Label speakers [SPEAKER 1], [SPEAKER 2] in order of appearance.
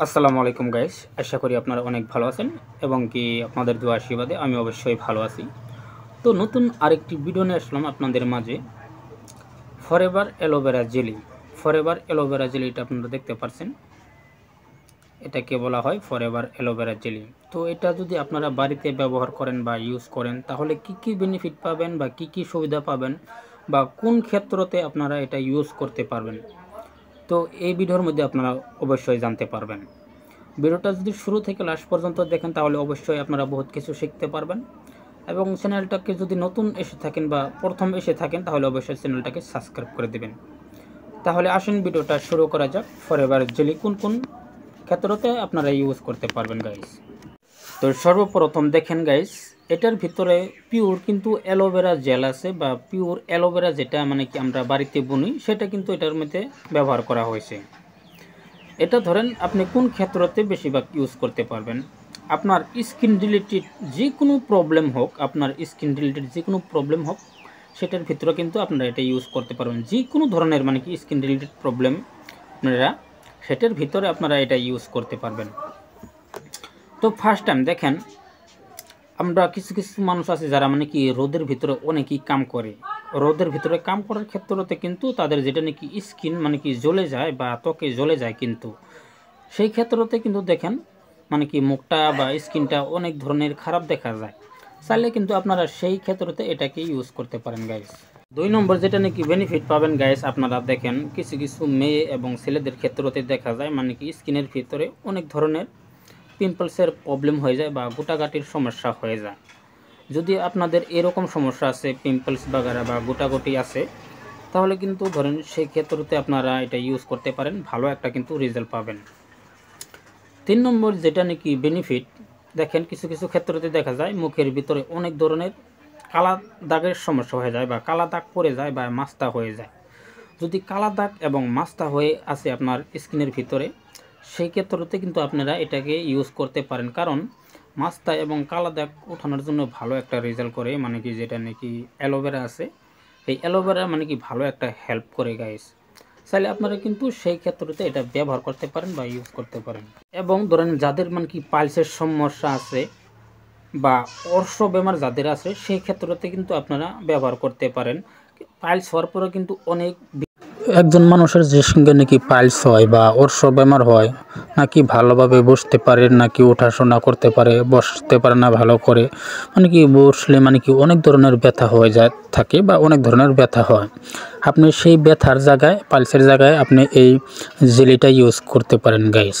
[SPEAKER 1] আসসালামু আলাইকুম গাইস, আশা করি আপনারা অনেক ভালো আছেন এবং কি আপনাদের দোয়া আশীর্বাদে আমি অবশ্যই ভালো আছি। তো নতুন আরেকটি ভিডিও নিয়ে আসলাম আপনাদের মাঝে। Forever aloe vera jelly. Forever aloe vera জেলিটা আপনারা দেখতে পাচ্ছেন, এটাকে বলা হয় ফরএভার অ্যালোভেরা জেলি। তো এটা যদি আপনারা বাড়িতে ব্যবহার করেন বা ইউজ করেন তাহলে কি কি বেনিফিট পাবেন বা কি কি সুবিধা পাবেন বা কোন ক্ষেত্রতে আপনারা এটা ইউজ করতে পারবেন, তো এই ভিডিওর মধ্যে আপনারা অবশ্যই জানতে পারবেন। ভিডিওটা যদি শুরু থেকে লাস্ট পর্যন্ত দেখেন তাহলে অবশ্যই আপনারা বহুত কিছু শিখতে পারবেন এবং চ্যানেলটাকে যদি নতুন এসে থাকেন বা প্রথম এসে থাকেন তাহলে অবশ্যই চ্যানেলটাকে সাবস্ক্রাইব করে দেবেন। তাহলে আসুন ভিডিওটা শুরু করা যাক। ফরএভার জেলি কোন কোন ক্ষেত্রতে আপনারা ইউজ করতে পারবেন গাইস। তো সর্বপ্রথম দেখেন গাইস, এটার ভিতরে পিওর কিন্তু অ্যালোভেরা জেল আছে বা পিওর অ্যালোভেরা যেটা মানে কি আমরা বাড়িতে বুনি সেটা কিন্তু এটার মধ্যে ব্যবহার করা হয়েছে। এটা ধরেন আপনি কোন ক্ষেত্রতে বেশিরভাগ ইউজ করতে পারবেন, আপনার স্কিন রিলেটেড যে কোনো প্রবলেম হোক, আপনার স্কিন রিলেটেড যে কোনো প্রবলেম হোক সেটার ভিতরে কিন্তু আপনারা এটা ইউজ করতে পারবেন। যে কোনো ধরনের মানে কি স্কিন রিলেটেড প্রবলেম আপনারা সেটার ভিতরে আপনারা এটা ইউজ করতে পারবেন। তো ফার্স্ট টাইম দেখেন, আমরা কিছু কিছু মানুষ আছে যারা মানে কি রোদের ভিতরে অনেকই কাম করে। রোদের ভিতরে কাম করার ক্ষেত্রতে কিন্তু তাদের যেটা নাকি স্কিন মানে কি জ্বলে যায় বা ত্বকে জ্বলে যায়, কিন্তু সেই ক্ষেত্রতে কিন্তু দেখেন মানে কি মুখটা বা স্কিনটা অনেক ধরনের খারাপ দেখা যায়। চাইলে কিন্তু আপনারা সেই ক্ষেত্রতে এটাকে ইউজ করতে পারেন গাইস। 2 নম্বর যেটা নাকি বেনিফিট পাবেন গাইস, আপনারা দেখেন কিছু কিছু মেয়ে এবং ছেলেদের ক্ষেত্রতে দেখা যায় মানে কি স্কিনের ভিতরে অনেক ধরনের পিম্পলসের প্রবলেম হয়ে যায় বা গোটাগাটির সমস্যা হয়ে যায়। যদি আপনাদের এরকম সমস্যা আছে, পিম্পলস বাগারা বা গোটাগুটি আছে, তাহলে কিন্তু ধরেন সেই ক্ষেত্রতে আপনারা এটা ইউজ করতে পারেন, ভালো একটা কিন্তু রেজাল্ট পাবেন। 3 নম্বর যেটা নাকি বেনিফিট, দেখেন কিছু কিছু ক্ষেত্রতে দেখা যায় মুখের ভিতরে অনেক ধরনের কালা দাগের সমস্যা হয়ে যায় বা কালা দাগ পড়ে যায় বা মাস্তা হয়ে যায়। যদি কালা দাগ এবং মাস্তা হয়ে আছে আপনার স্কিনের ভিতরে, সেই ক্ষেত্রতে কিন্তু আপনারা এটাকে ইউজ করতে পারেন, কারণ মাস্তা এবং কালা দাগ ওঠানোর জন্য ভালো একটা রেজাল্ট করে মানে কি যেটা নাকি অ্যালোভেরা আছে, এই অ্যালোভেরা মানে কি ভালো একটা হেল্প করে গাইস। চাইলে আপনারা কিন্তু সেই ক্ষেত্রতে এটা ব্যবহার করতে পারেন বা ইউজ করতে পারেন। এবং ধরেন যাদের মানে কি পাইলসের সমস্যা আছে বা অর্শ বেমার যাদের আছে সেই ক্ষেত্রতে কিন্তু আপনারা ব্যবহার করতে পারেন। পাইলস হওয়ার পরে কিন্তু অনেক একজন মানুষের যে সঙ্গে নাকি পাইলস হয় বা অর্শ বেমার হয়, নাকি ভালোভাবে বসতে পারে, নাকি ওঠাশোনা করতে পারে, বসতে পারে না ভালো করে, মানে কি বসলে মানে কি অনেক ধরনের ব্যথা হয়ে যায় থাকে বা অনেক ধরনের ব্যথা হয়। আপনি সেই ব্যথার জায়গায়, পাইলসের জায়গায় আপনি এই জেলিটা ইউজ করতে পারেন গাইস।